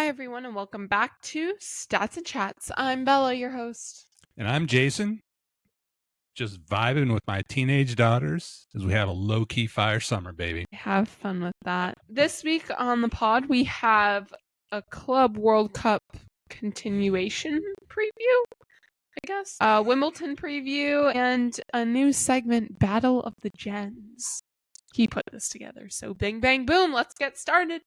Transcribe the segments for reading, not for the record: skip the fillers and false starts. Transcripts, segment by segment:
Hi, everyone, and welcome back to Stats and Chats. I'm Bella, your host. And I'm Jason, just vibing with my teenage daughters as we have a low-key fire summer, baby. Have fun with that. This week on the pod, we have a Club World Cup continuation preview, I guess. Wimbledon preview, and a new segment, Battle of the Gens. He put this together, so bing, bang, boom, let's get started.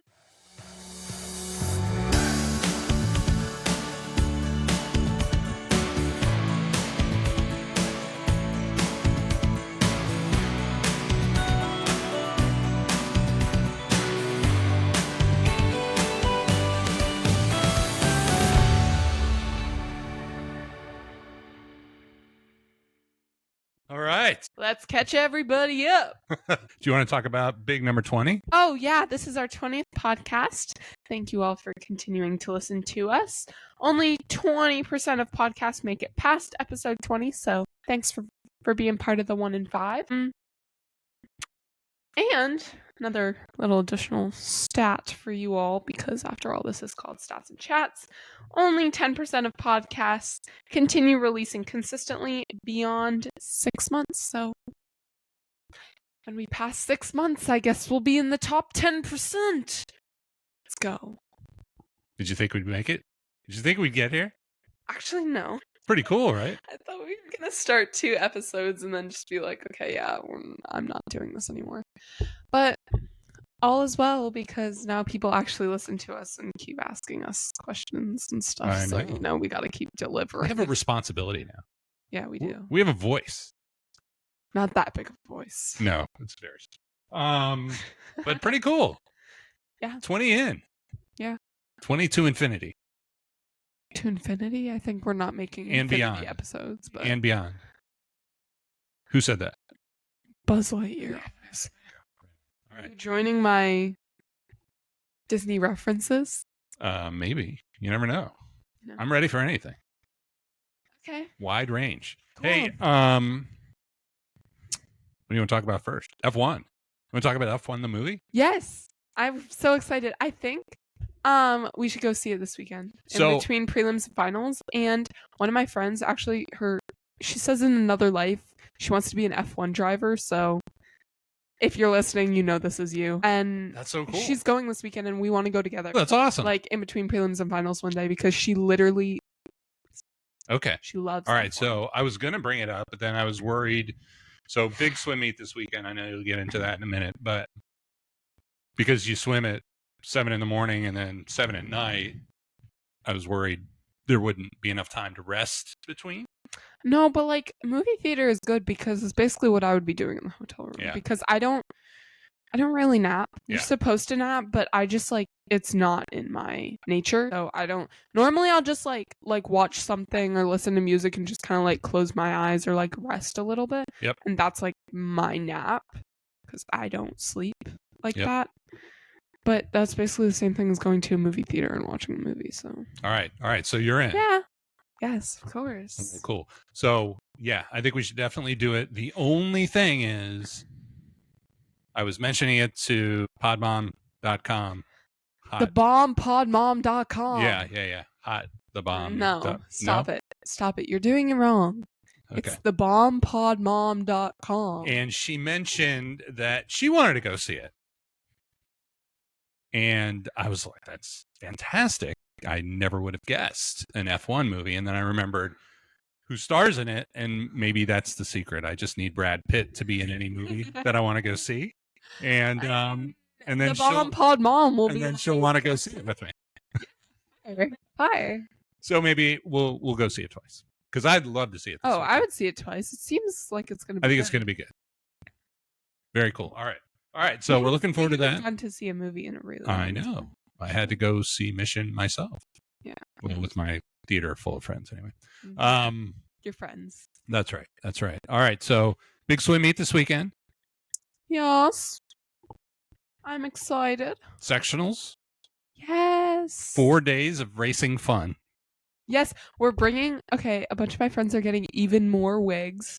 All right. Let's catch everybody up. Do you want to talk about big number 20? Oh, yeah, this is our 20th podcast. Thank you all for continuing to listen to us. Only 20% of podcasts make it past episode 20, so thanks for being part of the 1 in 5. And another little additional stat for you all, because after all, this is called Stats and Chats. Only 10% of podcasts continue releasing consistently beyond 6 months. So when we pass 6 months, I guess we'll be in the top 10%. Let's go. Did you think we'd make it? Did you think we'd get here? Actually, no. Pretty cool, right? I thought we were going to start 2 episodes and then just be like, okay, yeah, I'm not doing this anymore. But all is well, because now people actually listen to us and keep asking us questions and stuff. I So, know. we got to keep We delivering. have a responsibility now. Yeah, we do. We have a voice. Not that big of a voice. No, it's theirs. But pretty cool. Yeah. 20 in. Yeah. 20 to infinity. To infinity? I think we're not making And infinity beyond. episodes. But And beyond. Who said that? Buzz Lightyear. All Are you right. joining my Disney references? Maybe. You never know. No. I'm ready for anything. Okay. Wide range. Cool. Hey, what do you want to talk about first? F1. You want to talk about F1 the movie? Yes. I'm so excited. I think we should go see it this weekend. So- between prelims and finals. And one of my friends, actually, she says in another life she wants to be an F1 driver. So if you're listening, you know this is you. And That's so cool. she's going this weekend, and we want to go together. That's awesome. Like in between prelims and finals one day, because she literally Okay. she loves All right. F1. So I was going to bring it up, but then I was worried. So big swim meet this weekend. I know you'll get into that in a minute, but because you swim at 7 in the morning and then 7 at night, I was worried there wouldn't be enough time to rest between. No, but like movie theater is good because it's basically what I would be doing in the hotel room. Yeah. Because I don't really nap. You're Yeah. supposed to nap, but I just like it's not in my nature. So I don't. Normally I'll just like watch something or listen to music and just kind of like close my eyes or like rest a little bit. Yep. And that's like my nap, because I don't sleep like Yep. that. But that's basically the same thing as going to a movie theater and watching a movie. So All right. So you're in. yeah. Yes, of Okay, course. cool. So yeah, I think we should definitely do it. The only thing is, I was mentioning it to podmom.com. The bombpodmom.com. Yeah. Hot the bomb. No, stop it. Stop it. You're doing it wrong. Okay. It's the bombpodmom.com. And she mentioned that she wanted to go see it. And I was like, that's fantastic. I never would have guessed an F1 movie. And then I remembered who stars in it. And maybe that's the secret. I just need Brad Pitt to be in any movie that I want to go see. And then the she'll, bombpodmom will and be then she'll want to go see it with me. Hi. So maybe we'll go see it twice. Because I'd love to see it. This Oh, I weekend. would see it twice. It seems like it's going to be I think it's going to be good. Very cool. All right. So we're looking forward to that. Fun to see a movie in a really I long know. time. I had to go see Mission myself. Yeah. Well, with my theater full of friends anyway. Mhm. Your friends. That's right. All right. So big swim meet this weekend. Yes. I'm excited. Sectionals. Yes. 4 days of racing fun. Yes, we're bringing. Okay, a bunch of my friends are getting even more wigs,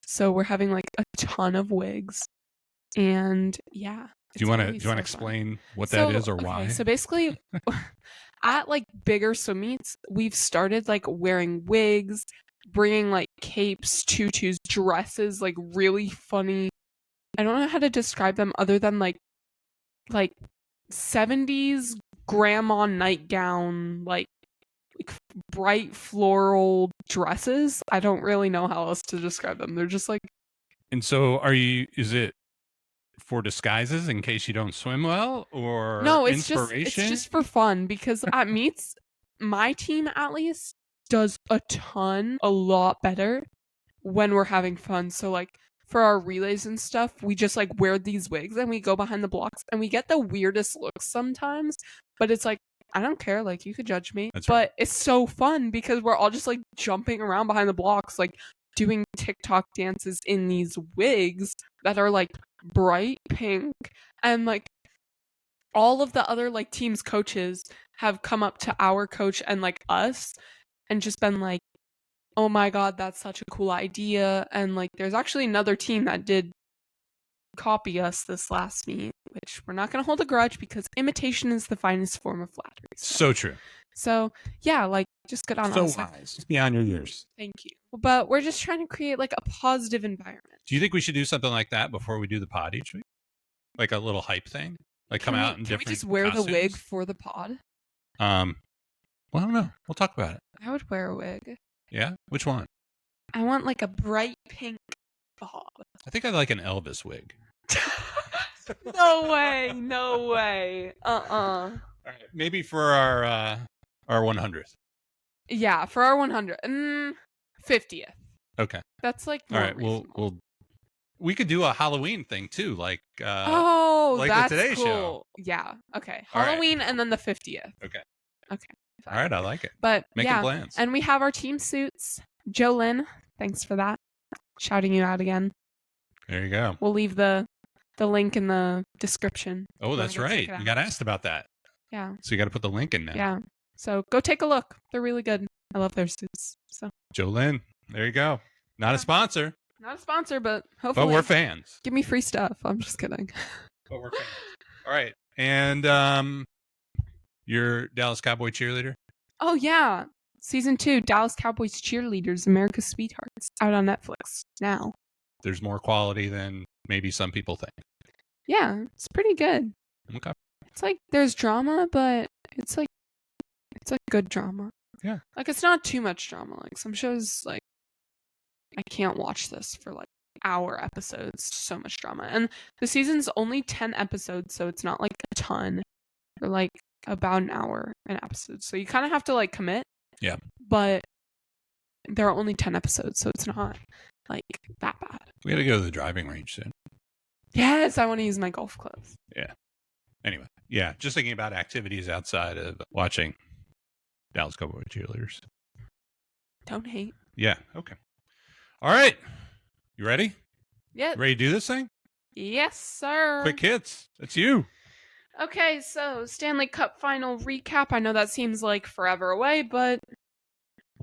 so we're having like a ton of wigs, and yeah. Do you want to explain what that is or why? So basically, at like bigger swim meets, we've started like wearing wigs, bringing like capes, tutus, dresses, like really funny. I don't know how to describe them other than like 70s grandma nightgown, like bright floral dresses. I don't really know how else to describe them. They're just like. And so is it for disguises in case you don't swim well, or No, it's inspiration? just for fun, because at meets, my team at least does a lot better when we're having fun. So like for our relays and stuff, we just like wear these wigs and we go behind the blocks and we get the weirdest looks sometimes, but it's like, I don't care, like you could judge me. That's but right. It's so fun because we're all just like jumping around behind the blocks, like doing TikTok dances in these wigs that are like bright pink, and like all of the other like teams coaches have come up to our coach and like us and just been like, oh my god, that's such a cool idea. And like there's actually another team that did copy us this last meet, which we're not going to hold a grudge because imitation is the finest form of flattery. So true. So yeah, like just good on So us. wise. It's beyond your years. Thank you. But we're just trying to create like a positive environment. Do you think we should do something like that before we do the pod each week? Like a little hype thing? Like come out in different Can we just wear costumes? the wig for the pod? Well, I don't know. We'll talk about it. I would wear a wig. Yeah? Which one? I want like a bright pink bob. I think I like an Elvis wig. No way. No way. All right. Maybe for our 100th. Yeah, for our 50th. Okay. That's like all right. reasonable. We could do a Halloween thing too, like like the that's Today cool. Show. Yeah. Okay. All right. Halloween and then the 50th. Okay. Okay. All right. I like it. But Making yeah, plans. and we have our team suits. Jolynn, thanks for that. Shouting you out again. There you go. We'll leave the link in the description. Oh, that's right. You got asked about that. Yeah. So you got to put the link in now. Yeah. So go take a look. They're really good. I love their suits. So Jolynn, there you go. Not a sponsor. Not a sponsor, but hopefully. But we're fans. Give me free stuff. I'm just kidding. But we're fans. All right. And your Dallas Cowboy cheerleader? Oh, yeah. Season 2, Dallas Cowboys Cheerleaders, America's Sweethearts, out on Netflix now. There's more quality than maybe some people think. Yeah, it's pretty good. Okay. It's like there's drama, but it's like good drama. Yeah. Like it's not too much drama. Like some shows, like I can't watch this for like hour episodes. So much drama. And the season's only 10 episodes, so it's not like a ton. They're like about an hour an episode. So you kind of have to like commit. Yeah. But there are only 10 episodes, so it's not like that bad. We got to go to the driving range soon. Yes, I want to use my golf clubs. Yeah. Anyway, yeah, just thinking about activities outside of watching Dallas Cowboy cheerleaders. Don't hate. Yeah. Okay. All right. You ready? Yeah. Ready to do this thing? Yes, sir. Quick hits. That's you. Okay, so Stanley Cup final recap. I know that seems like forever away, but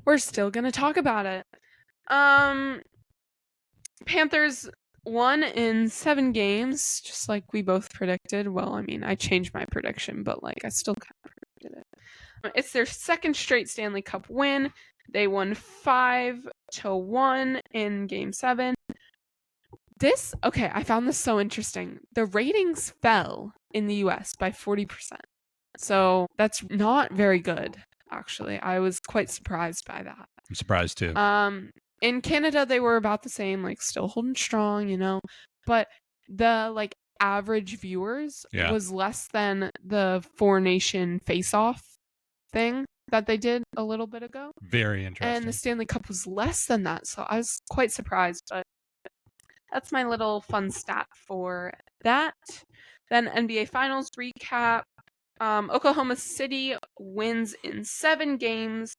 we're still going to talk about it. Panthers won in 7 games, just like we both predicted. Well, I mean, I changed my prediction, but like I still kind of predicted it. It's their second straight Stanley Cup win. They won 5-1 in Game 7. I found this so interesting. The ratings fell in the US by 40%. So that's not very good, actually. I was quite surprised by that. I'm surprised too. In Canada, they were about the same, like still holding strong, you know, but the like average viewers was less than the 4-Nation face-off thing that they did a little bit ago. Very interesting. And the Stanley Cup was less than that, so I was quite surprised, but that's my little fun stat for that. Then NBA Finals recap. Oklahoma City wins in 7 games.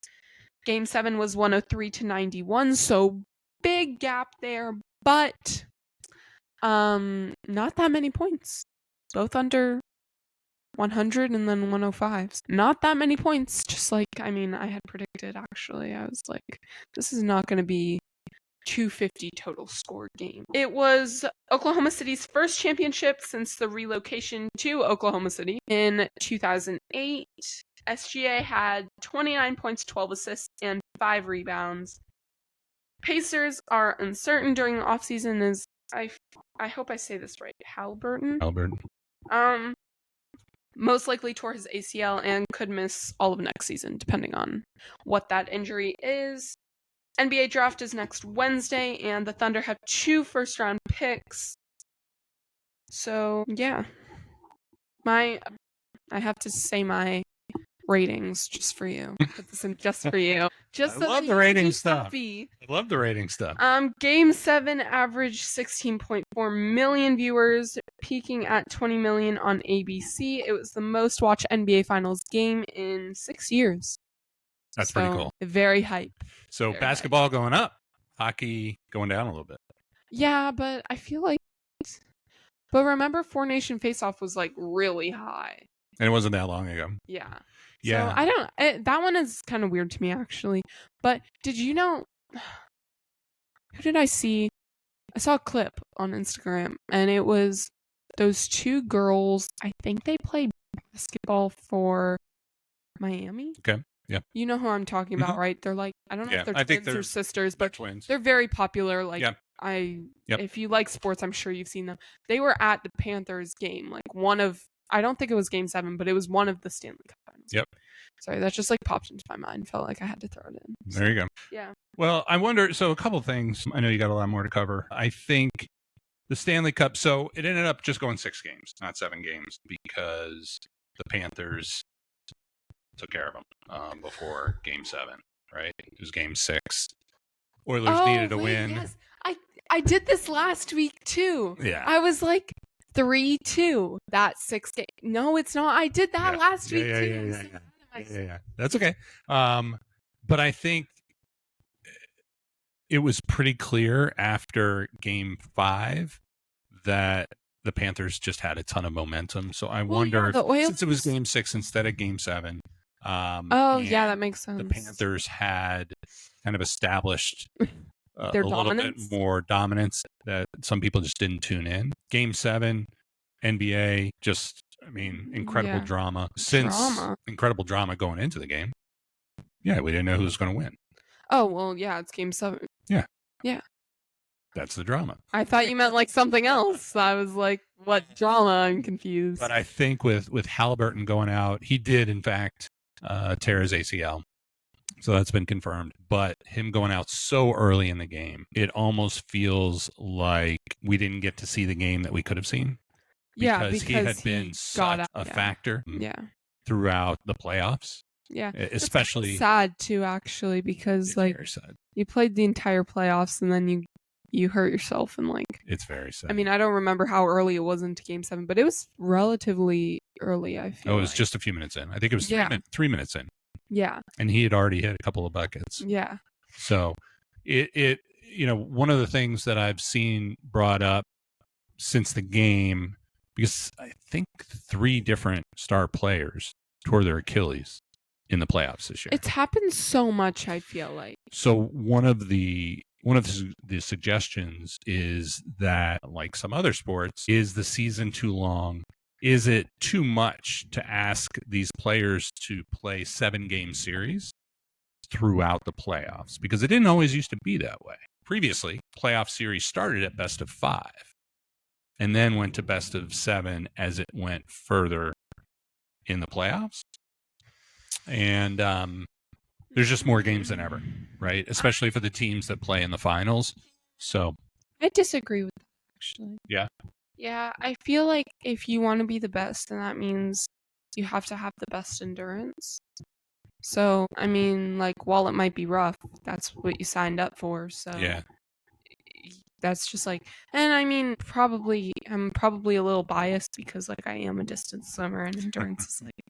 Game 7 was 103-91, so big gap there, but not that many points. Both under 100 and then 105. Not that many points, just like, I mean, I had predicted, actually. I was like, this is not going to be 250 total score game. It was Oklahoma City's first championship since the relocation to Oklahoma City in 2008. SGA had 29 points, 12 assists, and 5 rebounds. Pacers are uncertain during the offseason is, I hope I say this right, Halliburton? Most likely tore his ACL and could miss all of next season, depending on what that injury is. NBA draft is next Wednesday, and the Thunder have 2 first-round picks. So, yeah. I have to say my ratings just for you. Put this in just for you. Just I love the rating stuff. Happy. I love the rating stuff. Game 7 averaged 16.4 million viewers, peaking at 20 million on ABC. It was the most watched NBA Finals game in 6 years. That's pretty cool. Very hype. So very basketball hype. Going up, hockey going down a little bit. Yeah, but I feel like... But remember, 4 Nation Face-Off was like really high. And it wasn't that long ago. Yeah. Yeah. So I don't... that one is kind of weird to me, actually. But did you know... Who did I see? I saw a clip on Instagram, and it was those 2 girls. I think they played basketball for Miami. Okay. Yeah. You know who I'm talking about, right? They're like, I don't know if they're twins or sisters, but twins. They're very popular. Like, yeah. If you like sports, I'm sure you've seen them. They were at the Panthers game, like I don't think it was game 7, but it was one of the Stanley Cup finals. Yep. Sorry, that just like popped into my mind. Felt like I had to throw it in. There you go. Yeah. Well, I wonder, so a couple things. I know you got a lot more to cover. I think the Stanley Cup, so it ended up just going 6 games, not 7 games, because the Panthers took care of them before game 7, right? It was game 6. Oilers needed a win. Yes. I did this last week too. Yeah. I was like 3-2. That's 6 games. No, it's not. I did that last week too. Yeah. That's okay. But I think it was pretty clear after game 5 that the Panthers just had a ton of momentum. So I wonder, since it was game 6 instead of game 7. That makes sense. The Panthers had kind of established their a little bit more dominance that some people just didn't tune in. Game 7, NBA, just, incredible drama. Incredible drama going into the game. Yeah, we didn't know who was going to win. Oh, well, yeah, it's game 7. Yeah. Yeah. That's the drama. I thought you meant like something else. I was like, what drama? I'm confused. But I think with Halliburton going out, he did, in fact, tear his ACL. So that's been confirmed. But him going out so early in the game, it almost feels like we didn't get to see the game that we could have seen. Because he had been such a factor throughout the playoffs. Yeah. Especially it's sad too, actually, because like you played the entire playoffs and then you hurt yourself and like it's very sad. I don't remember how early it was into game 7, but it was relatively early, I feel. It was just a few minutes in. I think it was 3 minutes in. Yeah. And he had already hit a couple of buckets. Yeah. So it one of the things that I've seen brought up since the game, because I think 3 different star players tore their Achilles in the playoffs this year. It's happened so much, I feel like. So one of the suggestions is that, like some other sports, is the season too long? Is it too much to ask these players to play 7-game series throughout the playoffs? Because it didn't always used to be that way. Previously, playoff series started at best of 5 and then went to best of 7 as it went further in the playoffs. And there's just more games than ever, right? Especially for the teams that play in the finals. So I disagree with that, actually. Yeah. Yeah, I feel like if you want to be the best, then that means you have to have the best endurance. So, while it might be rough, that's what you signed up for. So yeah, that's just like, and I'm probably a little biased because like I am a distance swimmer and endurance is like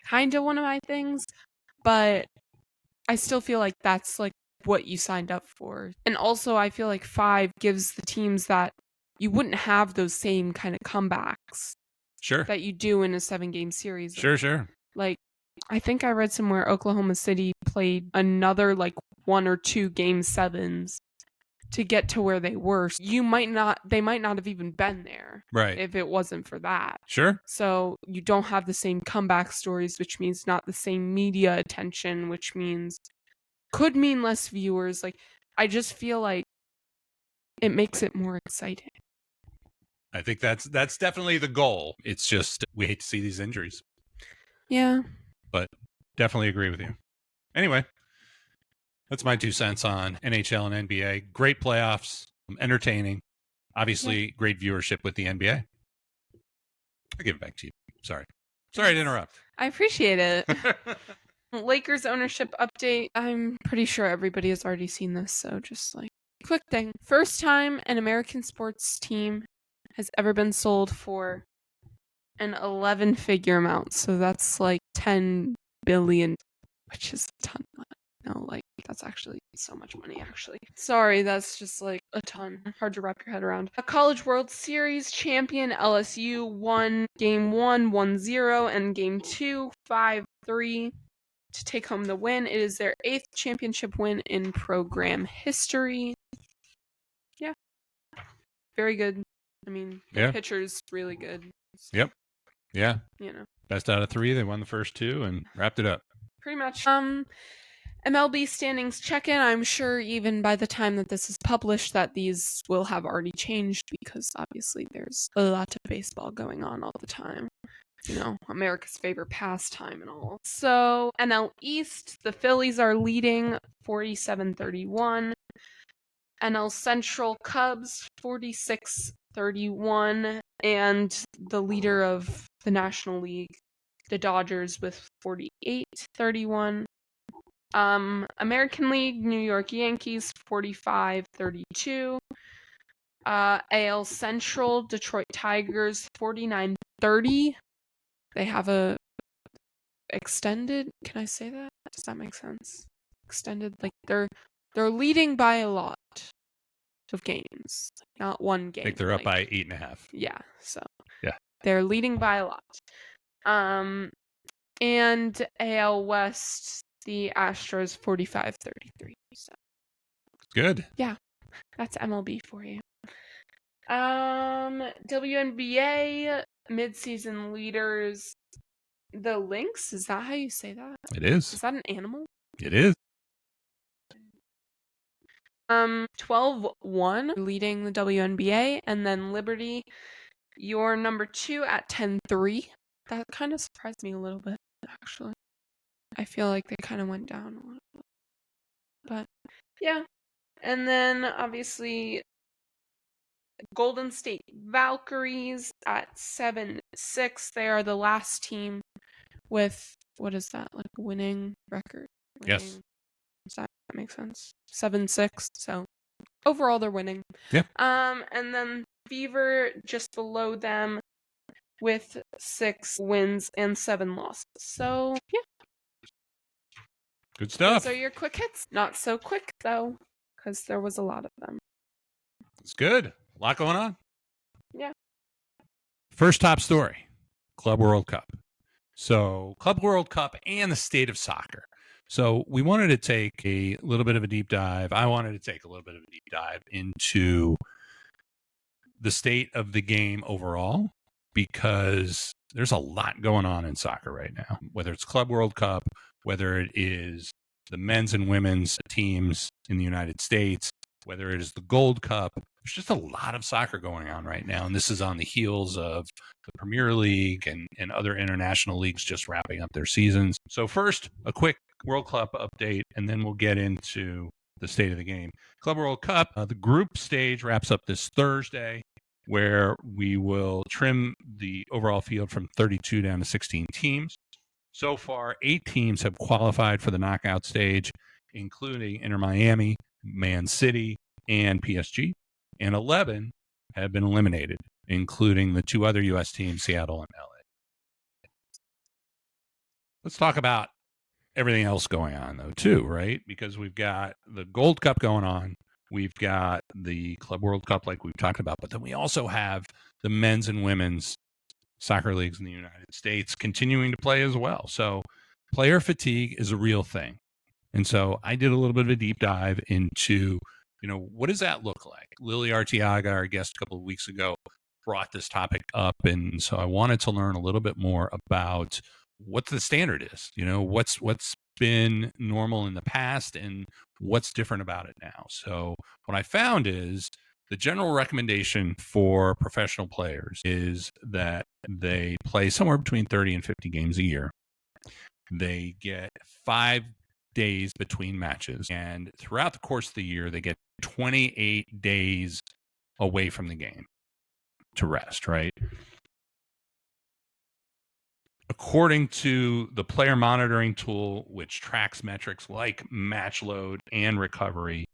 kind of one of my things, but I still feel like that's like what you signed up for. And also I feel like 5 gives the teams that you wouldn't have those same kind of comebacks that you do in a 7-game series. Sure. Like, I think I read somewhere Oklahoma City played another like 1 or 2 game 7s to get to where they were. They might not have even been there Right. if it wasn't for that. Sure. So you don't have the same comeback stories, which means not the same media attention, which means could mean less viewers. Like, I just feel like it makes it more exciting. I think that's definitely the goal. It's just we hate to see these injuries. Yeah. But definitely agree with you. Anyway, that's my 2 cents on NHL and NBA. Great playoffs, entertaining. Obviously, great viewership with the NBA. I'll give it back to you. Sorry to interrupt. I appreciate it. Lakers ownership update. I'm pretty sure everybody has already seen this, so just like quick thing. First time an American sports team has ever been sold for an 11-figure amount. So that's like 10 billion, which is a ton of money. No, like that's actually so much money, actually. Sorry, that's just like a ton. Hard to wrap your head around. A College World Series champion LSU won game 1 1-0 and game 2 5-3 to take home the win. It is their 8th championship win in program history. Yeah. Very good. I mean, the pitcher's really good. So, yep. Yeah. You know. Best out of 3. They won the first 2 and wrapped it up. Pretty much. MLB standings check-in. I'm sure even by the time that this is published that these will have already changed because obviously there's a lot of baseball going on all the time. You know, America's favorite pastime and all. So, NL East, the Phillies are leading 47-31. NL Central, Cubs 46-31. And the leader of the National League, the Dodgers, with 48-31. American League, New York Yankees 45-32. AL Central, Detroit Tigers 49-30. They have a extended, can I say that? Does that make sense? Extended, like they're leading by a lot of games, not one game. I think they're up by 8.5. Yeah, so yeah, they're leading by a lot. And AL West, the Astros 45-33. So good. Yeah, that's MLB for you. WNBA midseason leaders, the Lynx. Is that how you say that? It is. Is that an animal? It is. 12-1 leading the WNBA, and then Liberty, you're number 2 at 10-3. That kind of surprised me a little bit, actually. I feel like they kind of went down a little bit. But, yeah. And then, obviously, Golden State Valkyries at 7-6. They are the last team with, what is that, like a winning record? Yes. Does that make sense? 7-6. So, overall, they're winning. Yeah. And then Fever just below them with 6 wins and 7 losses. So, yeah. Good stuff. Those are your quick hits. Not so quick, though, because there was a lot of them. It's good. A lot going on. Yeah. First top story, Club World Cup. So, Club World Cup and the state of soccer. So, we wanted to take a little bit of a deep dive. I wanted to take a little bit of a deep dive into the state of the game overall, because there's a lot going on in soccer right now, whether it's Club World Cup, whether it is the men's and women's teams in the United States, whether it is the Gold Cup. There's just a lot of soccer going on right now. And this is on the heels of the Premier League and other international leagues just wrapping up their seasons. So first, a quick World Cup update, and then we'll get into the state of the game. Club World Cup, the group stage wraps up this Thursday, where we will trim the overall field from 32 down to 16 teams. So far, 8 teams have qualified for the knockout stage, including Inter Miami, Man City, and PSG. And 11 have been eliminated, including the 2 other U.S. teams, Seattle and LA. Let's talk about everything else going on, though, too, right? Because we've got the Gold Cup going on. We've got the Club World Cup, like we've talked about, but then we also have the men's and women's soccer leagues in the United States continuing to play as well. So player fatigue is a real thing. And so I did a little bit of a deep dive into what does that look like? Lily Arteaga, our guest a couple of weeks ago, brought this topic up. And so I wanted to learn a little bit more about what the standard is, what's been normal in the past and what's different about it now. So what I found is the general recommendation for professional players is that they play somewhere between 30 and 50 games a year. They get 5 days between matches, and throughout the course of the year, they get 28 days away from the game to rest, right? According to the player monitoring tool, which tracks metrics like match load and recovery,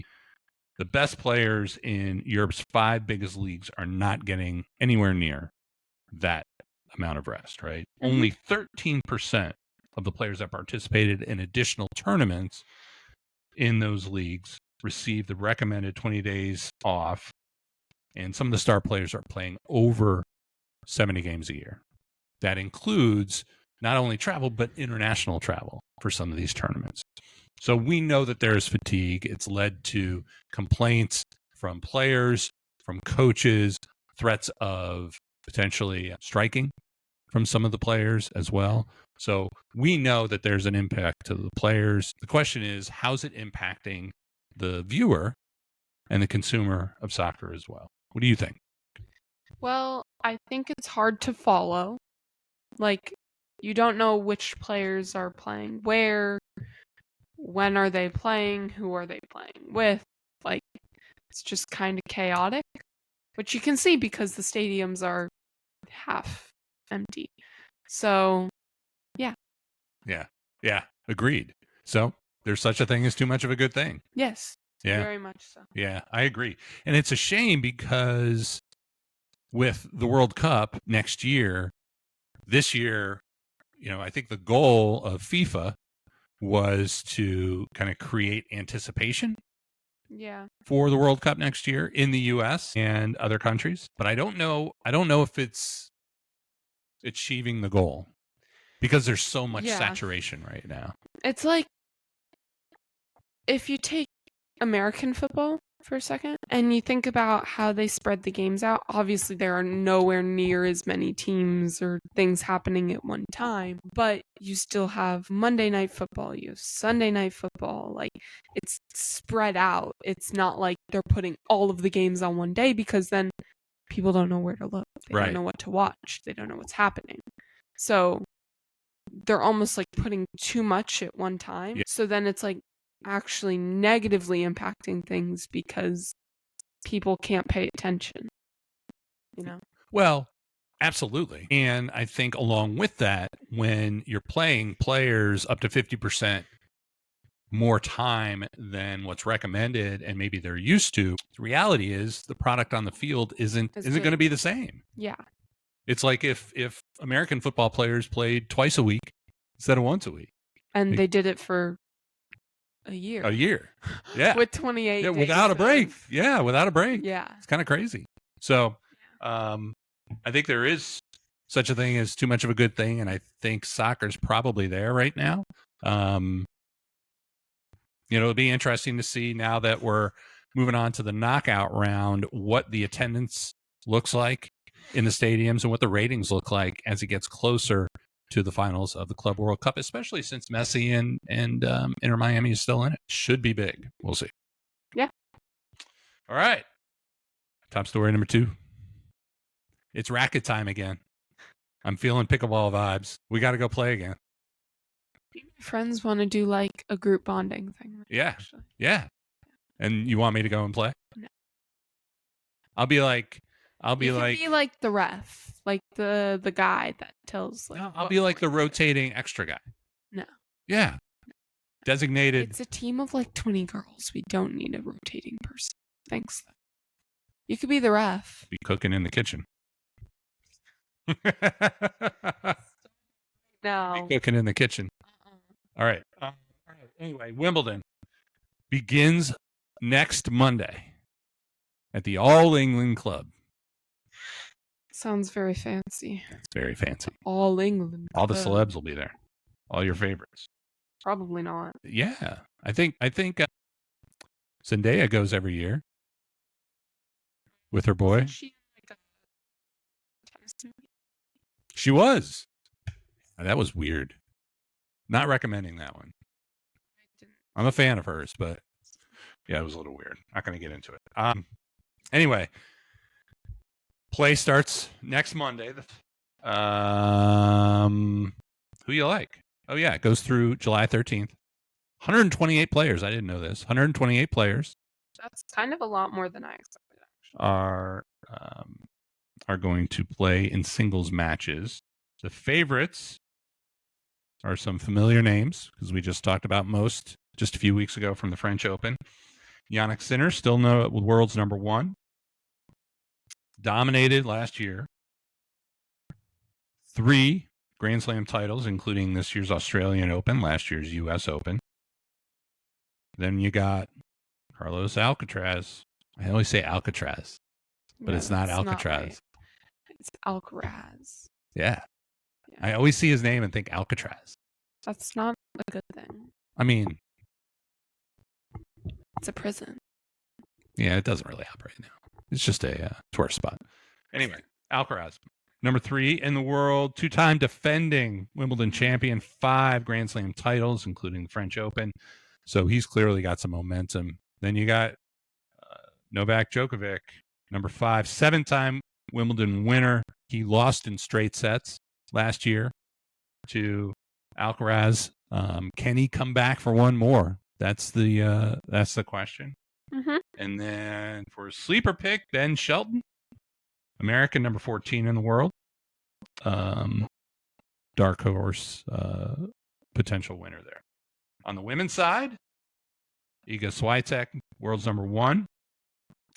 the best players in Europe's 5 biggest leagues are not getting anywhere near that amount of rest, right? Mm-hmm. Only 13% of the players that participated in additional tournaments in those leagues received the recommended 20 days off. And some of the star players are playing over 70 games a year. That includes not only travel, but international travel for some of these tournaments. So we know that there's fatigue. It's led to complaints from players, from coaches, threats of potentially striking from some of the players as well. So we know that there's an impact to the players. The question is, how's it impacting the viewer and the consumer of soccer as well? What do you think? Well, I think it's hard to follow. Like, you don't know which players are playing where, when are they playing, who are they playing with. Like, it's just kind of chaotic, which you can see because the stadiums are half empty. So, yeah. Yeah, agreed. So there's such a thing as too much of a good thing. Yes, very much so. Yeah, I agree. And it's a shame because with the World Cup next year, this year, I think the goal of FIFA was to kind of create anticipation for the World Cup next year in the US and other countries. But I don't know if it's achieving the goal because there's so much saturation right now. It's like if you take American football for a second and you think about how they spread the games out, obviously there are nowhere near as many teams or things happening at one time, but you still have Monday Night Football, you have Sunday Night Football. Like, it's spread out. It's not like they're putting all of the games on one day because then people don't know where to look. They don't know what to watch. They don't know what's happening. So they're almost like putting too much at one time. Yeah. So then it's like actually negatively impacting things because people can't pay attention, Well, absolutely. And I think along with that, when you're playing players up to 50% more time than what's recommended and maybe they're used to, the reality is the product on the field isn't going to be the same. Yeah. It's like if American football players played twice a week instead of once a week. And they did it for a year. Yeah. With 28 days without a break. Yeah, without a break. Yeah. It's kind of crazy. So I think there is such a thing as too much of a good thing, and I think soccer's probably there right now. It'll be interesting to see now that we're moving on to the knockout round what the attendance looks like in the stadiums and what the ratings look like as it gets closer to the finals of the Club World Cup, especially since Messi and Inter Miami is still in it. Should be big. We'll see. Yeah. All right. Top story number 2. It's racket time again. I'm feeling pickleball vibes. We got to go play again. Friends want to do like a group bonding thing. Actually. Yeah. And you want me to go and play? No. I'll be like the ref, like the guy that tells. Like, no, I'll be like the rotating extra guy. No. Yeah. Designated. It's a team of like 20 girls. We don't need a rotating person. Thanks. You could be the ref. Be cooking in the kitchen. No. Be cooking in the kitchen. All right. Anyway, Wimbledon begins next Monday at the All England Club. Sounds very fancy. It's very fancy. All England Club. All the celebs will be there. All your favorites. Probably not. Yeah. I think Zendaya goes every year with her boy. Wasn't she in, like, a tennis movie? She was. That was weird. Not recommending that one. I didn't. I'm a fan of hers, but yeah, it was a little weird. Not going to get into it. Anyway, play starts next Monday. Who you like? Oh yeah, it goes through July 13th. 128 players. I didn't know this. 128 players That's kind of a lot more than I expected, actually. are going to play in singles matches. The favorites are some familiar names because we just talked about most just a few weeks ago from the French Open. Jannik Sinner, still the world's number one. Dominated last year. 3 Grand Slam titles, including this year's Australian Open, last year's U.S. Open. Then you got Carlos Alcaraz. I always say Alcatraz, but it's not Alcatraz. It's Alcaraz. Yeah. I always see his name and think Alcatraz. That's not a good thing. I mean, it's a prison. Yeah, it doesn't really operate now. It's just a tourist spot. Anyway, Alcaraz, number 3 in the world, 2-time defending Wimbledon champion, 5 Grand Slam titles, including the French Open. So he's clearly got some momentum. Then you got Novak Djokovic, number 5, 7-time Wimbledon winner. He lost in straight sets last year to Alcaraz. Can he come back for one more? That's the question. Mm-hmm. And then for a sleeper pick, Ben Shelton, American, number 14 in the world. Dark horse potential winner there. On the women's side, Iga Swiatek, world's number 1,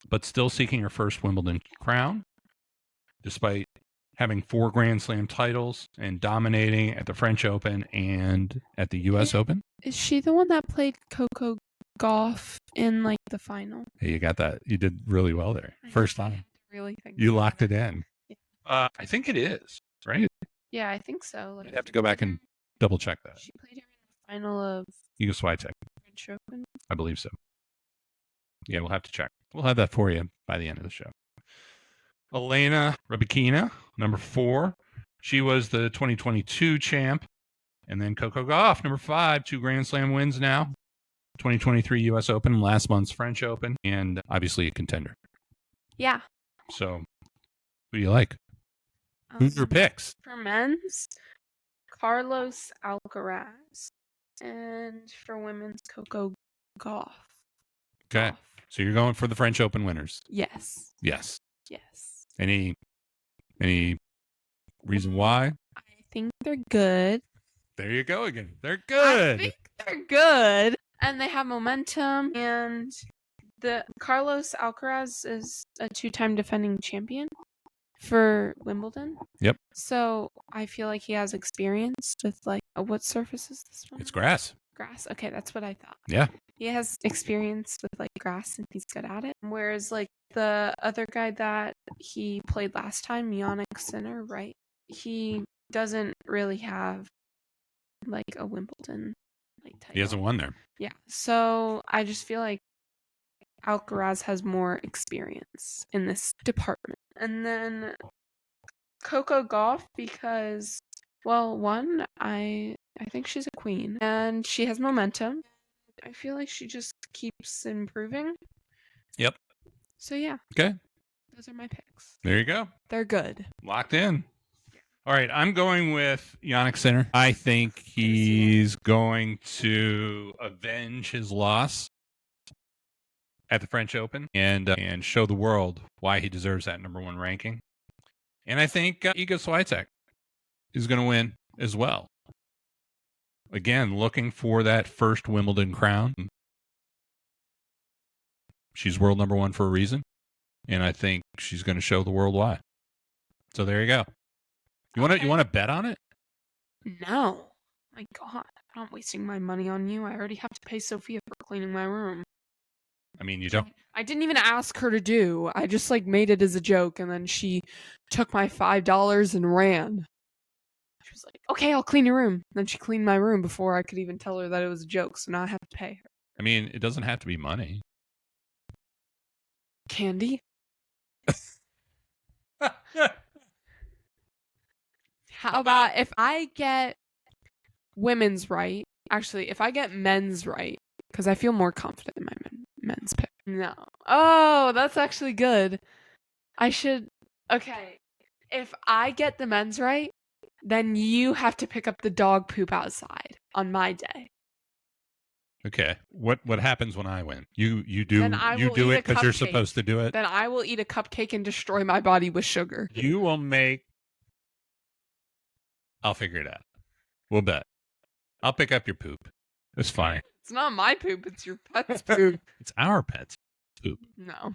but still seeking her first Wimbledon crown, despite having 4 Grand Slam titles and dominating at the French Open and at the U.S. Open. Is she the one that played Coco Gauff in like the final? Hey, you got that. You did really well there. First time. Really think you locked it in. Yeah. I think it is, right? Yeah, I think so. I'd have to go back and double check that. She played her in the final of Iga Swiatek. French Open. I believe so. Yeah, we'll have to check. We'll have that for you by the end of the show. Elena Rybakina, number 4. She was the 2022 champ. And then Coco Gauff, number 5, 2 Grand Slam wins now. 2023 U.S. Open, last month's French Open, and obviously a contender. Yeah. So, who do you like? Who's your picks? For men's, Carlos Alcaraz. And for women's, Coco Gauff. Okay. So you're going for the French Open winners? Yes. Yes. Yes. Any reason why? I think they're good. There you go again. They're good. I think they're good. And they have momentum. And the Carlos Alcaraz is a 2-time defending champion for Wimbledon. Yep. So I feel like he has experience with like what surface is this one? It's grass. Grass. Okay, that's what I thought. Yeah. He has experience with like grass and he's good at it. Whereas like the other guy that he played last time, Jannik Sinner, right? He doesn't really have like a Wimbledon like title. He hasn't won there. Yeah. So I just feel like Alcaraz has more experience in this department. And then Coco Gauff because, well, one, I think she's a queen and she has momentum. I feel like she just keeps improving. Yep. So yeah. Okay. Those are my picks. There you go. They're good. Locked in. All right, I'm going with Jannik Sinner. I think he's going to avenge his loss at the French Open and show the world why he deserves that number 1 ranking. And I think Iga Swiatek is going to win as well. Again, looking for that first Wimbledon crown. She's world number 1 for a reason, and I think she's going to show the world why. So there you go. You want to bet on it? No. My God, I'm not wasting my money on you. I already have to pay Sophia for cleaning my room. I mean, you don't. I didn't even ask her to do. I just like made it as a joke, and then she took my $5 and ran. She was like, "Okay, I'll clean your room." Then she cleaned my room before I could even tell her that it was a joke. So now I have to pay her. I mean, it doesn't have to be money. Candy? How about if I get women's right? Actually, if I get men's right, because I feel more confident in my men's pick. No. Oh, that's actually good. I should. Okay. If I get the men's right, then you have to pick up the dog poop outside on my day. Okay. What happens when I win? You do Then I will do eat it a because you're cupcake. supposed to do it. Then I will eat a cupcake and destroy my body with sugar. You will make. I'll figure it out. We'll bet. I'll pick up your poop. It's fine. It's not my poop, it's your pet's poop. It's our pet's poop. No.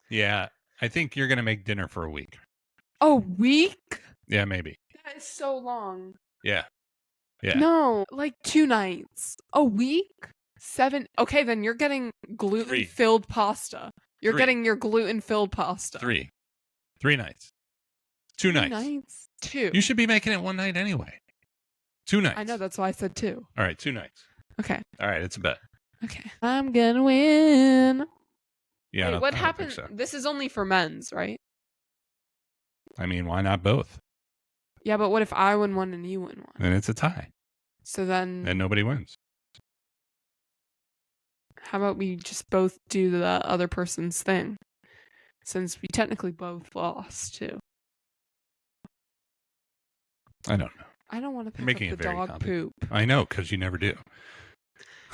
Yeah, I think you're gonna make dinner for a week. A week? Yeah, maybe. That is so long. Yeah. Yeah. No, like 2 nights. A week? 7. Okay, then you're getting gluten-filled pasta. You're 3. getting your gluten-filled pasta. 3 nights. 2 nights. 2. You should be making it one night anyway. 2 nights. I know, that's why I said 2. All right, 2 nights. Okay. All right, it's a bet. Okay. I'm gonna win. Yeah. Wait, what I don't happened? think so. This is only for men's, right? I mean, why not both? Yeah, but what if I win one and you win one? Then it's a tie, So then, and nobody wins. how about we just both do the other person's thing? Since we technically both lost, too. I don't know. I don't want to pick making up it the very dog complicated. poop. I know, because you never do.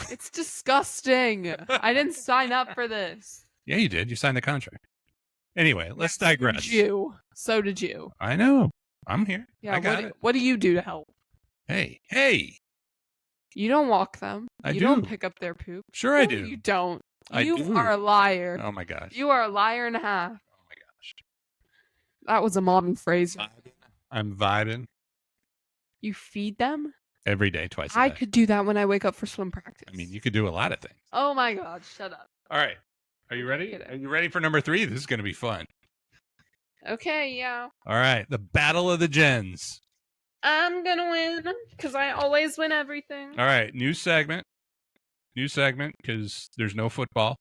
It's disgusting. I didn't sign up for this. Yeah, you did. You signed the contract. Anyway, let's digress. So did you. I know. I'm here. Yeah, I got it. What do you do to help? Hey. You don't walk them. I you do. don't pick up their poop. Sure I No, do. You don't. I You do. are a liar. Oh my gosh. You are a liar and a half. Oh my gosh. That was a mommy phrase. I'm vibing You feed them? every day, twice a day. I could do that when I wake up for swim practice. I mean, you could do a lot of things. Oh my god, shut up. All right. Are you ready? Get it. Are you ready for number 3? This is going to be fun. Okay, yeah. All right. The Battle of the Gens. I'm gonna win, because I always win everything. All right. New segment, because there's no football,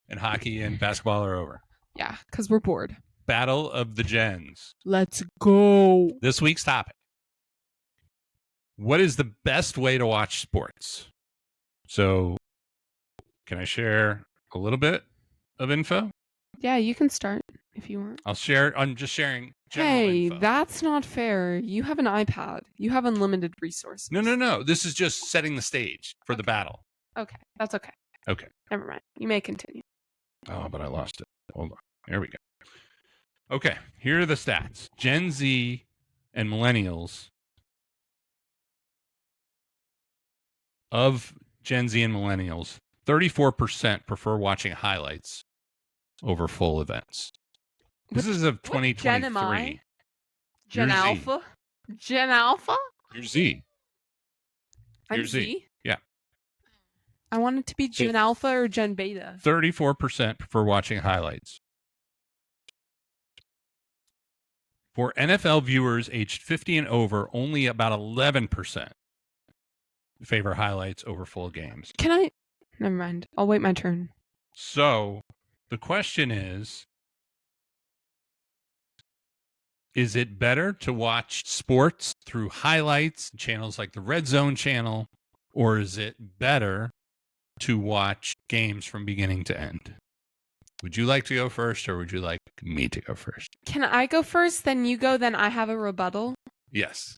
and hockey and basketball are over. Yeah, because we're bored. Battle of the Gens. Let's go. This week's topic. What is the best way to watch sports? So, can I share a little bit of info? Yeah, you can start if you want. I'll share. I'm just sharing general Hey, info. that's not fair. You have an iPad. You have unlimited resources. No. This is just setting the stage for the battle. Okay, that's okay. Okay. Never mind. You may continue. Oh, but I lost it. Hold on. There we go. Okay. Here are the stats. Gen Z and millennials. Of Gen Z and millennials, 34% prefer watching highlights over full events. This is of 2023. Gen am I? Gen You're Z. Alpha? Gen Alpha? You're Z. I'm You're Z. Z? Yeah. I want it to be Gen Alpha or Gen Beta. 34% prefer watching highlights. For NFL viewers aged 50 and over, only about 11% favor highlights over full games. Can I? Never mind. I'll wait my turn. So the question is it better to watch sports through highlights, channels like the Red Zone channel, or is it better to watch games from beginning to end? Would you like to go first, or would you like me to go first? Can I go first, then you go, then I have a rebuttal? Yes.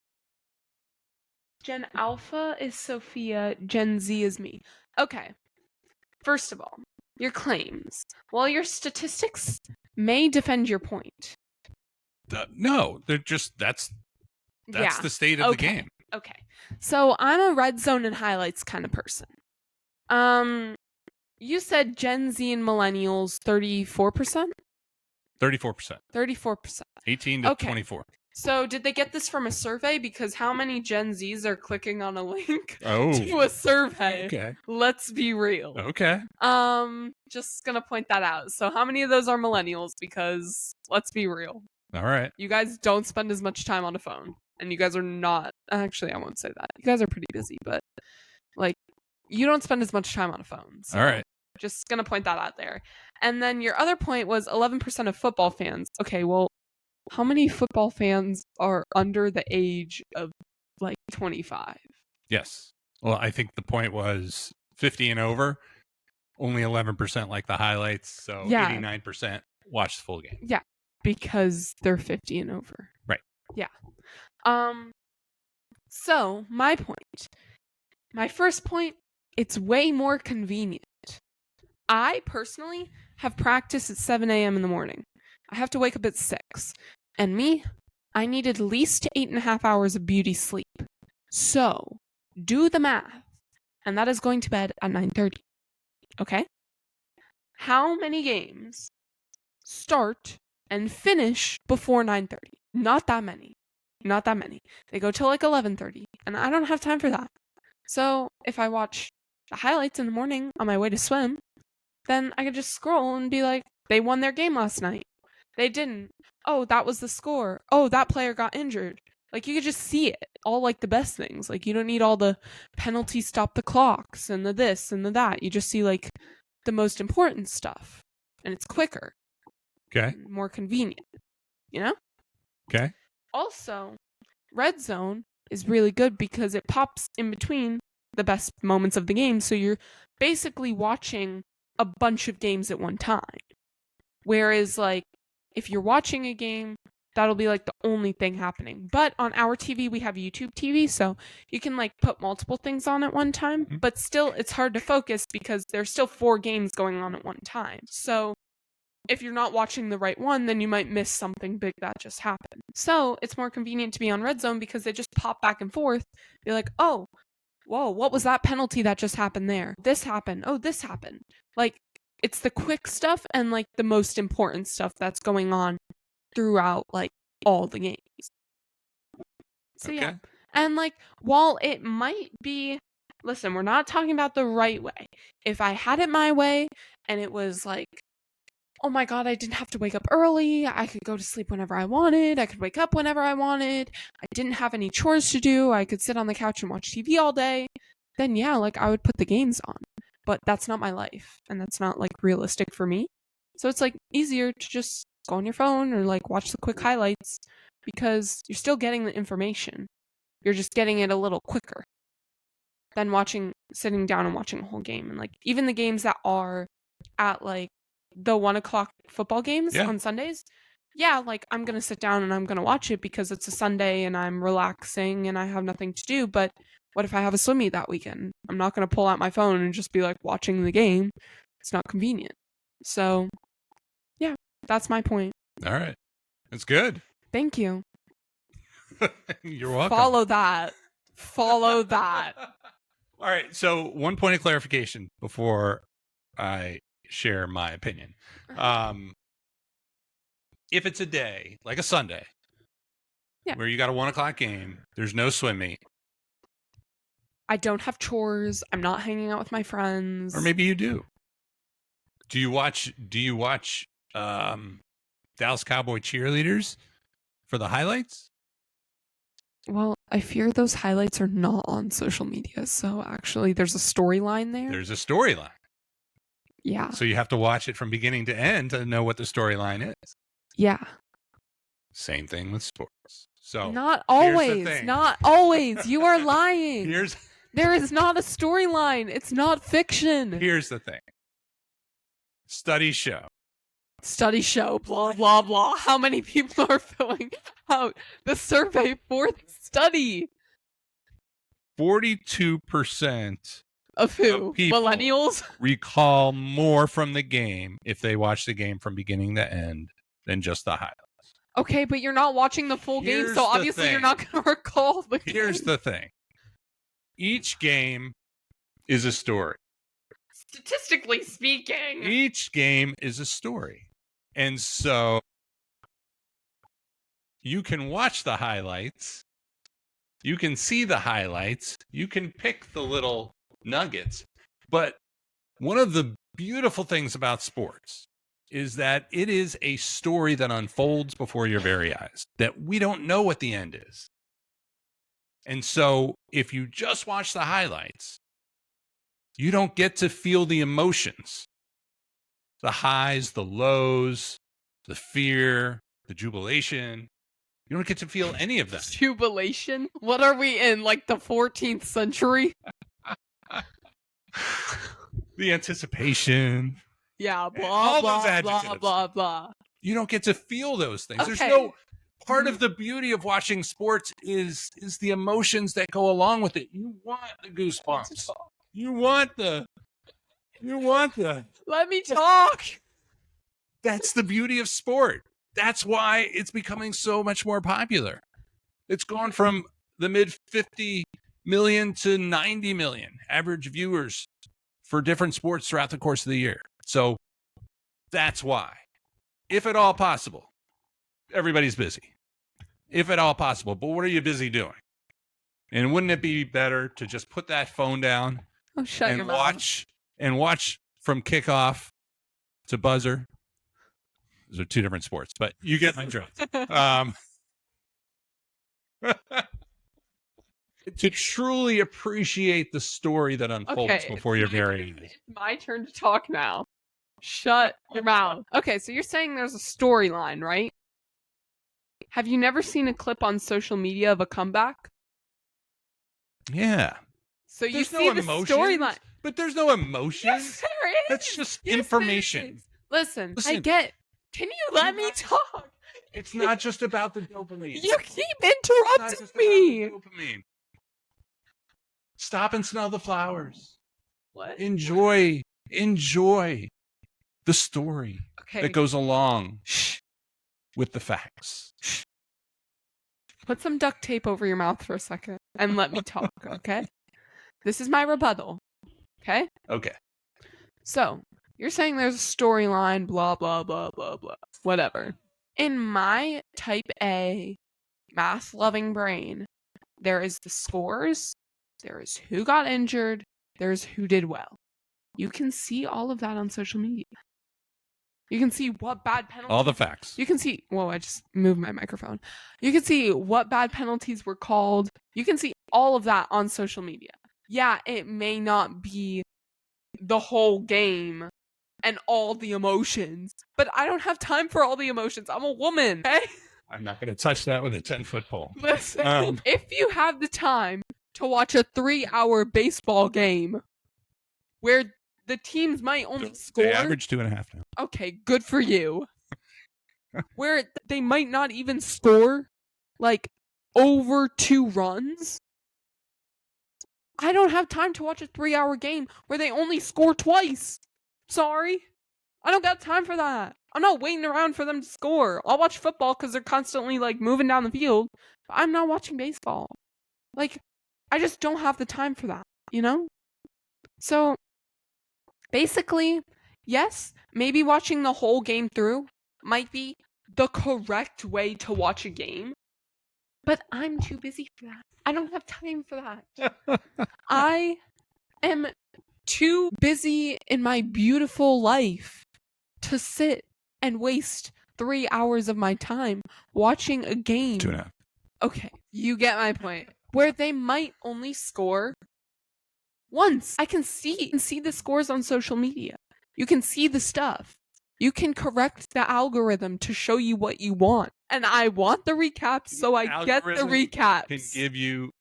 Gen Alpha is Sophia, Gen Z is me. Okay. First of all, your claims. While your statistics may defend your point. No, they're just that's the state of the game. Okay. So I'm a red zone and highlights kind of person. You said Gen Z and millennials 34%? 34%. 34%. 18 to Okay. 24. So did they get this from a survey? Because how many Gen Zs are clicking on a link Oh. to a survey? Okay. Let's be real. Okay. Just gonna point that out. So how many of those are millennials? Because let's be real. All right. You guys don't spend as much time on a phone. And you guys are not, actually I won't say that. You guys are pretty busy, but like you don't spend as much time on a phone. So All right. Just going to point that out there. And then your other point was 11% of football fans. Okay, well, how many football fans are under the age of like 25? Yes. Well, I think the point was 50 and over, only 11% like the highlights. So Yeah. 89% watch the full game. Yeah, because they're 50 and over. Right. Yeah. So my point, my first point, it's way more convenient. I personally have practice at 7 a.m. in the morning. I have to wake up at 6. And me, I need at least 8.5 hours of beauty sleep. So do the math. And that is going to bed at 9:30. Okay? How many games start and finish before 9:30? Not that many. Not that many. They go till like 11:30, and I don't have time for that. So if I watch the highlights in the morning on my way to swim, then I could just scroll and be like, they won their game last night. They didn't. Oh, that was the score. Oh, that player got injured. Like, you could just see it. All, like, the best things. Like, you don't need all the penalty stop the clocks and the this and the that. You just see, like, the most important stuff. And it's quicker. Okay. More convenient. You know? Okay. Also, Red Zone is really good because it pops in between the best moments of the game. So you're basically watching a bunch of games at one time. Whereas, like, if you're watching a game, that'll be, like, the only thing happening. But on our TV, we have YouTube TV, so you can, like, put multiple things on at one time. Mm-hmm. But still, it's hard to focus because there's still 4 games going on at one time. So if you're not watching the right one, then you might miss something big that just happened. So it's more convenient to be on Red Zone because they just pop back and forth. You're like, oh, whoa, what was that penalty that just happened there? This happened. Oh, this happened. Like, it's the quick stuff and, like, the most important stuff that's going on throughout, like, all the games. So, Okay. yeah. And, like, while it might be, listen, we're not talking about the right way. If I had it my way and it was like, oh my God, I didn't have to wake up early. I could go to sleep whenever I wanted. I could wake up whenever I wanted. I didn't have any chores to do. I could sit on the couch and watch TV all day. Then, yeah, like, I would put the games on. But that's not my life. And that's not, like, realistic for me. So it's, like, easier to just go on your phone or, like, watch the quick highlights because you're still getting the information. You're just getting it a little quicker than sitting down and watching a whole game. And, like, even the games that are at, like, the 1 o'clock football games on Sundays, yeah, like, I'm going to sit down and I'm going to watch it because it's a Sunday and I'm relaxing and I have nothing to do. But what if I have a swim meet that weekend? I'm not going to pull out my phone and just be, like, watching the game. It's not convenient. So, yeah, that's my point. All right. That's good. Thank you. You're welcome. Follow that. Follow that. All right. So, one point of clarification before I share my opinion. If it's a day, like a Sunday, where you got a 1 o'clock game, there's no swim meet. I don't have chores. I'm not hanging out with my friends. Or maybe you do. Do you watch Dallas Cowboy cheerleaders for the highlights? Well, I fear those highlights are not on social media. So actually, there's a storyline there. There's a storyline. Yeah. So you have to watch it from beginning to end to know what the storyline is. Yeah. Same thing with sports. So not always. Not always. You are lying. There is not a storyline. It's not fiction. Here's the thing. Studies show. Blah, blah, blah. How many people are filling out the survey for the study? 42% of who? Of people Millennials? Recall more from the game if they watch the game from beginning to end than just the highlights. Okay, but you're not watching the full game, so obviously you're not going to recall the game. Here's the thing. Each game is a story. Statistically speaking. Each game is a story. And so you can watch the highlights. You can see the highlights. You can pick the little nuggets. But one of the beautiful things about sports is that it is a story that unfolds before your very eyes, that we don't know what the end is. And so if you just watch the highlights, You don't get to feel the emotions, the highs, the lows, the fear, the jubilation. You don't get to feel any of that. Jubilation? What are we in, like the 14th century? The anticipation. Yeah, blah, all blah, those blah, adjectives. blah, blah. You don't get to feel those things. Okay. There's no part of the beauty of watching sports is the emotions that go along with it. You want the goosebumps. You want the Let me talk. That's the beauty of sport. That's why it's becoming so much more popular. It's gone from the mid 50 million to 90 million average viewers for different sports throughout the course of the year. So that's why, if at all possible, everybody's busy. If at all possible. But what are you busy doing? And wouldn't it be better to just put that phone down Shut your mouth. watch from kickoff to buzzer? Those are two different sports, but you get my drift. To truly appreciate the story that unfolds before your very eyes. It's my turn to talk now. Shut your mouth. Okay, so you're saying there's a storyline, right? Have you never seen a clip on social media of a comeback? Yeah. So you see the storyline. But there's no emotion. Yes, there is. That's just information. Listen, I get. Can you let me talk? It's not just about the dopamine. You keep interrupting me. Stop and smell the flowers. What? Enjoy the story that goes along with the facts. Put some duct tape over your mouth for a second and let me talk, okay? This is my rebuttal, okay? Okay. So, you're saying there's a storyline, blah, blah, blah, blah, blah, whatever. In my type A math-loving brain, there is the scores, there is who got injured, there's who did well. You can see all of that on social media. You can see what bad penalties. All the facts. You can see. Whoa, I just moved my microphone. You can see what bad penalties were called. You can see all of that on social media. Yeah, it may not be the whole game and all the emotions, but I don't have time for all the emotions. I'm a woman, okay? I'm not going to touch that with a 10-foot pole. Listen, if you have the time to watch a 3-hour baseball game where the teams might only score. They average 2.5 now. Okay, good for you. Where they might not even score like over 2 runs. I don't have time to watch a 3-hour game where they only score twice. Sorry. I don't got time for that. I'm not waiting around for them to score. I'll watch football because they're constantly like moving down the field. But I'm not watching baseball. Like, I just don't have the time for that, you know? So, basically, yes, maybe watching the whole game through might be the correct way to watch a game, but I'm too busy for that. I don't have time for that. I am too busy in my beautiful life to sit and waste 3 hours of my time watching a game. 2.5. Okay, you get my point. Where they might only score once. I can see the scores on social media. You can see the stuff. You can correct the algorithm to show you what you want. And I want the recaps, so I get the recaps. Can give you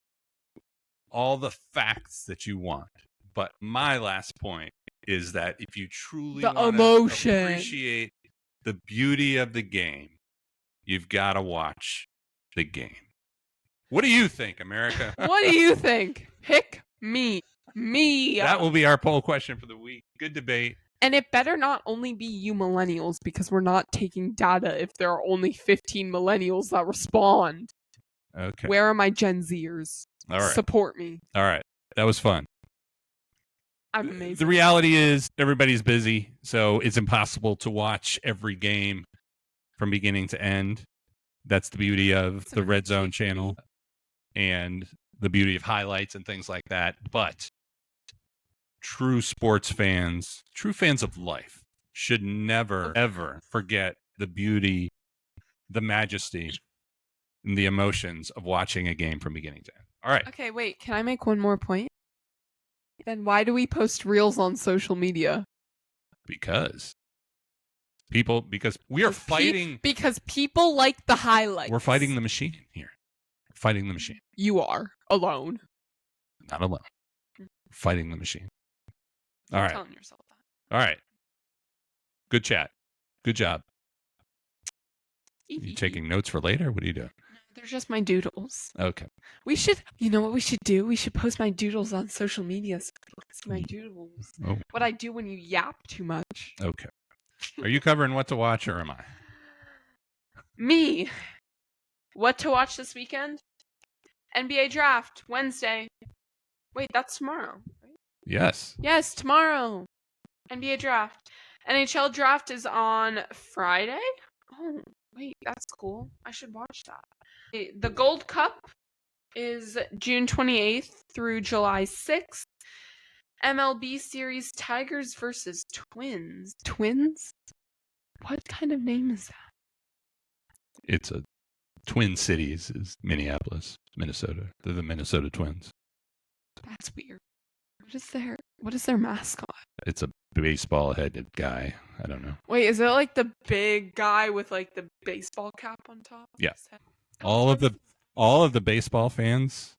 all the facts that you want. But my last point is that if you truly want to appreciate the beauty of the game, you've got to watch the game. What do you think, America? What do you think? Pick me. Me. That will be our poll question for the week. Good debate. And it better not only be you millennials, because we're not taking data if there are only 15 millennials that respond. Okay. Where are my Gen Zers? All right. Support me. All right. That was fun. I'm amazing. The reality is everybody's busy, so it's impossible to watch every game from beginning to end. That's the beauty of the Red Zone channel and the beauty of highlights and things like that. But true sports fans, true fans of life, should never, ever forget the beauty, the majesty, and the emotions of watching a game from beginning to end. All right. Okay, wait. Can I make one more point? Then why do we post reels on social media? Because we are fighting. Because people like the highlights. We're fighting the machine here. We're fighting the machine. You are alone. Not alone. Fighting the machine. All right. Telling yourself that. All right. Good chat. Good job. You taking notes for later? What are you doing? They're just my doodles. Okay. You know what we should do? We should post my doodles on social media so people can see my doodles. Oh. What I do when you yap too much. Okay. Are you covering what to watch or am I? Me. What to watch this weekend? NBA Draft, Wednesday. Wait, that's tomorrow, right? Yes. Yes, tomorrow. NBA Draft. NHL Draft is on Friday? Oh, wait, that's cool. I should watch that. The Gold Cup is June 28th through July 6th. MLB Series Tigers versus Twins. Twins? What kind of name is that? It's a Twin Cities is Minneapolis, Minnesota. They're the Minnesota Twins. That's weird. What is their mascot? It's a baseball-headed guy. I don't know. Wait, is it like the big guy with like the baseball cap on top? Yeah. All of the baseball fans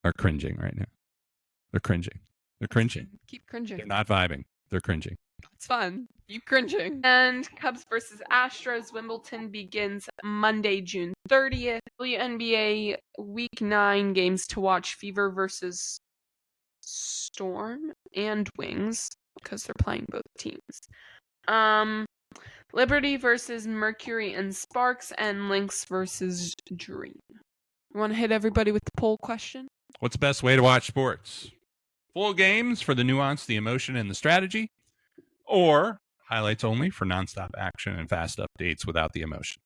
are cringing right now. They're cringing. They're cringing. Keep cringing. They're not vibing. They're cringing. It's fun. Keep cringing. And Cubs versus Astros. Wimbledon begins Monday, June 30th. WNBA Week 9 games to watch. Fever versus Storm and Wings because they're playing both teams. Liberty versus Mercury and Sparks, and Lynx versus Dream. You want to hit everybody with the poll question? What's the best way to watch sports? Full games for the nuance, the emotion, and the strategy, or highlights only for nonstop action and fast updates without the emotion?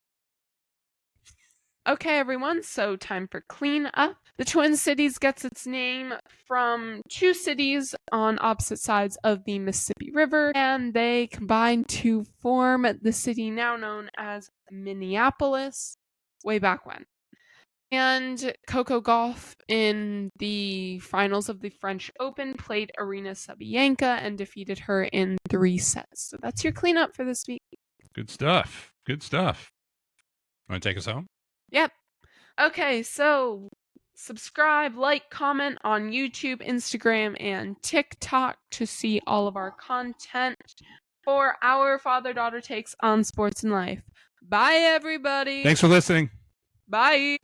Okay, everyone, so time for cleanup. The Twin Cities gets its name from two cities on opposite sides of the Mississippi River, and they combined to form the city now known as Minneapolis, way back when. And Coco Gauff in the finals of the French Open played Arina Sabalenka and defeated her in 3 sets. So that's your cleanup for this week. Good stuff. Good stuff. Want to take us home? Yep. Okay, so subscribe, like, comment on YouTube, Instagram, and TikTok to see all of our content for our father-daughter takes on sports and life. Bye, everybody. Thanks for listening. Bye.